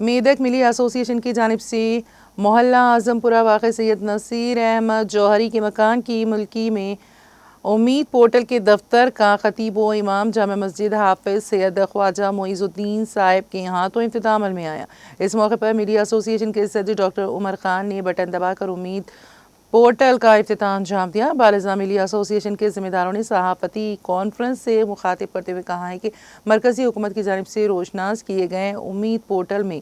मेदक मिली association की जानिब से मोहल्ला आजमपुरा वाक़ सैयद नसीर अहमद जौहरी के मकान की मुल्की में उम्मीद पोर्टल के दफ्तर का खतीब व इमाम जामा मस्जिद हाफिज सैयद ख्वाजा मोइजुद्दीन साहिब के हाथों इफ्तिताह अमल में आया। इस मौके पर मीडिया एसोसिएशन के सदर डॉक्टर उमर खान ने बटन दबाकर उम्मीद पोर्टल का इफ्तिताह अंजाम दिया। बालिज़ा मीडिया एसोसिएशन के ज़िम्मेदारों ने सहाफ़ती कॉन्फ्रेंस से मुखातिब करते हुए कहा है कि मरकज़ी हुकूमत की जानिब से रोशनास किए गए उम्मीद पोर्टल में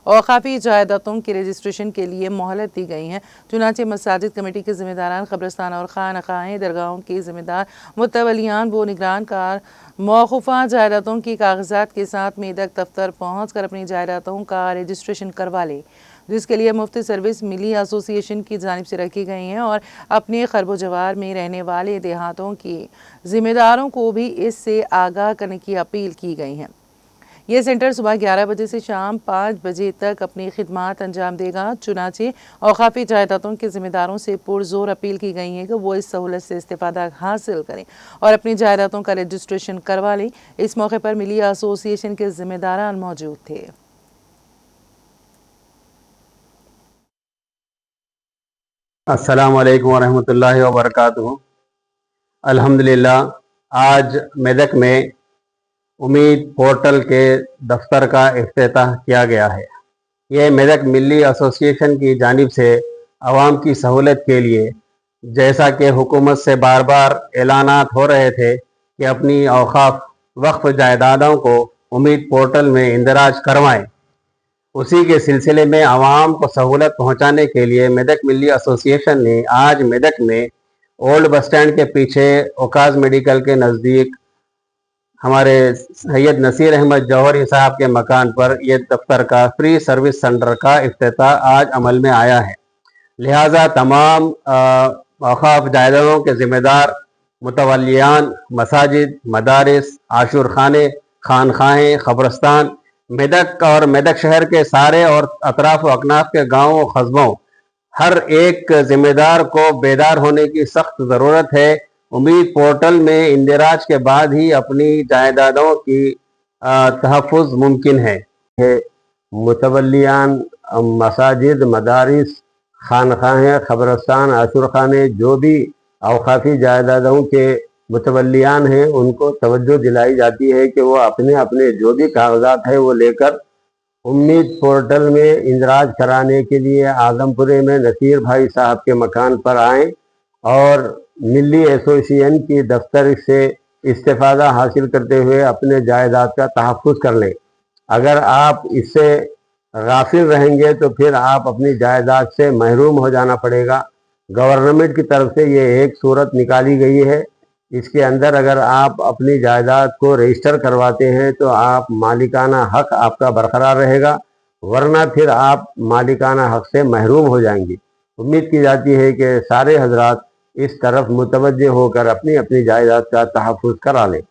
औक़ाफ़ी जायदादों के रजिस्ट्रेशन के लिए मोहलत दी गई है। चुनांचे मसाजिद कमेटी के ज़िम्मेदारान, क़ब्रिस्तान और खानक़ाहें, दरगाहों के ज़िम्मेदार, मुतवल्लियान व निगरानकार मौक़ूफ़ा जायदादों की कागज़ात के साथ मेदक दफ्तर पहुँच कर अपनी जायदादों का रजिस्ट्रेशन करवा लें, जिसके लिए मुफ्त सर्विस मिली एसोसिएशन की जानिब से रखी गई हैं और अपने खरबो जवार में रहने वाले देहातों के ज़िम्मेदारों को भी इससे आगाह करने की अपील की गई है। ये सेंटर सुबह 11 बजे से शाम 5 बजे तक अपनी खिदमात अंजाम देगा। चुनांचे औक़ाफ़ी जायदादों के ज़िम्मेदारों से पुरज़ोर अपील की गई है कि वो इस सहूलत से इस्तेफ़ादा हासिल करें और अपनी जायदादों का रजिस्ट्रेशन करवा लें। इस मौके पर मिली एसोसिएशन के ज़िम्मेदारान मौजूद थे। अस्सलामु अलैकुम वरहमतुल्लाहि वबरकातुहू। अल्हम्दुलिल्लाह आज मेदक में उम्मीद पोर्टल के दफ्तर का इफ्तिताह किया गया है। यह मेदक मिली एसोसिएशन की जानिब से आवाम की सहूलत के लिए, जैसा कि हुकूमत से बार बार ऐलानात हो रहे थे कि अपनी औक़ाफ़ वक्फ जायदादों को उम्मीद पोर्टल में इंदराज करवाएं, उसी के सिलसिले में आवाम को सहूलत पहुंचाने के लिए मेदक मिली एसोसिएशन ने आज मेदक में ओल्ड बस स्टैंड के पीछे ओकाज मेडिकल के नज़दीक हमारे सैयद नसीर अहमद जौहरी साहब के मकान पर यह दफ्तर का फ्री सर्विस सेंटर का इफ्तिताह आज अमल में आया है। लिहाजा तमाम औक़ाफ़ जायदादों के ज़िम्मेदार, मुतवल्लियान, मसाजिद, मदारिस, आशुर खाने, खानखाहें, क़ब्रिस्तान, मेदक और मेदक शहर के सारे और अतराफ़ व अकनाफ़ के गाँवों व कस्बों, हर एक ज़िम्मेदार को बेदार होने की सख्त ज़रूरत है। उम्मीद पोर्टल में इंदिराज के बाद ही अपनी जायदादों की तहफ़्फ़ुज़ मुमकिन है। मुतवल्लियान, मसाजिद, मदारिस, खानखाहें, क़ब्रिस्तान, आशुर खाने, जो भी औक़ाफ़ी जायदादों के मुतवल्लियान हैं, उनको तवज्जो दिलाई जाती है कि वो अपने अपने जो भी कागज़ात है वो लेकर उम्मीद पोर्टल में इंदराज कराने के लिए आजमपुरे में नसीर भाई साहब के मकान पर आएँ और मिली एसोसिएशन की दफ्तर से इस्तेफ़ादा हासिल करते हुए अपने जायदाद का तहफ़्फ़ुज़ कर लें। अगर आप इससे गाफिल रहेंगे तो फिर आप अपनी जायदाद से महरूम हो जाना पड़ेगा। गवर्नमेंट की तरफ से ये एक सूरत निकाली गई है, इसके अंदर अगर आप अपनी जायदाद को रजिस्टर करवाते हैं तो आप मालिकाना हक़ आपका बरकरार रहेगा, वरना फिर आप मालिकाना हक़ से महरूम हो जाएंगे। उम्मीद की जाती है कि सारे हजरात इस तरफ मुतवज्जह होकर अपनी अपनी जायदाद का तहफ़्फ़ुज़ करा लें।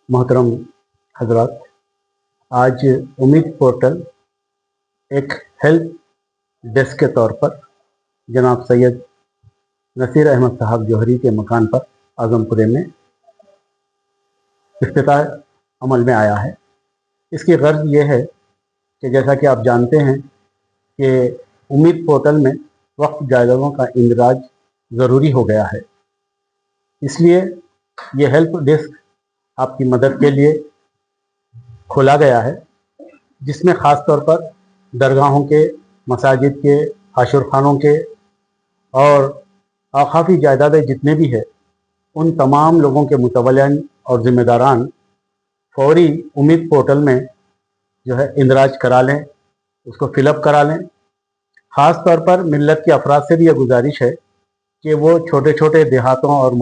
मोहतरम हजरात, आज उम्मीद पोर्टल एक हेल्प डेस्क के तौर पर जनाब सैयद नसीर अहमद साहब जौहरी के मकान पर आजमपुरे में इफ्तिताह अमल में आया है। इसकी गर्ज ये है कि जैसा कि आप जानते हैं कि उम्मीद पोर्टल में वक्फ जायदादों का इंदराज ज़रूरी हो गया है, इसलिए ये हेल्प डेस्क आपकी मदद के लिए खोला गया है, जिसमें ख़ास तौर पर दरगाहों के, मसाजिद के, आशुर खानों के और औक़ाफ़ी जायदादें जितने भी है, उन तमाम लोगों के मुतवल्लियान और ज़िम्मेदारान फ़ौरी उम्मीद पोर्टल में जो है इंदराज करा लें, उसको फ़िलअप करा लें। ख़ास तौर पर मिल्लत के अफराद से भी यह गुजारिश है कि वो छोटे छोटे देहातों और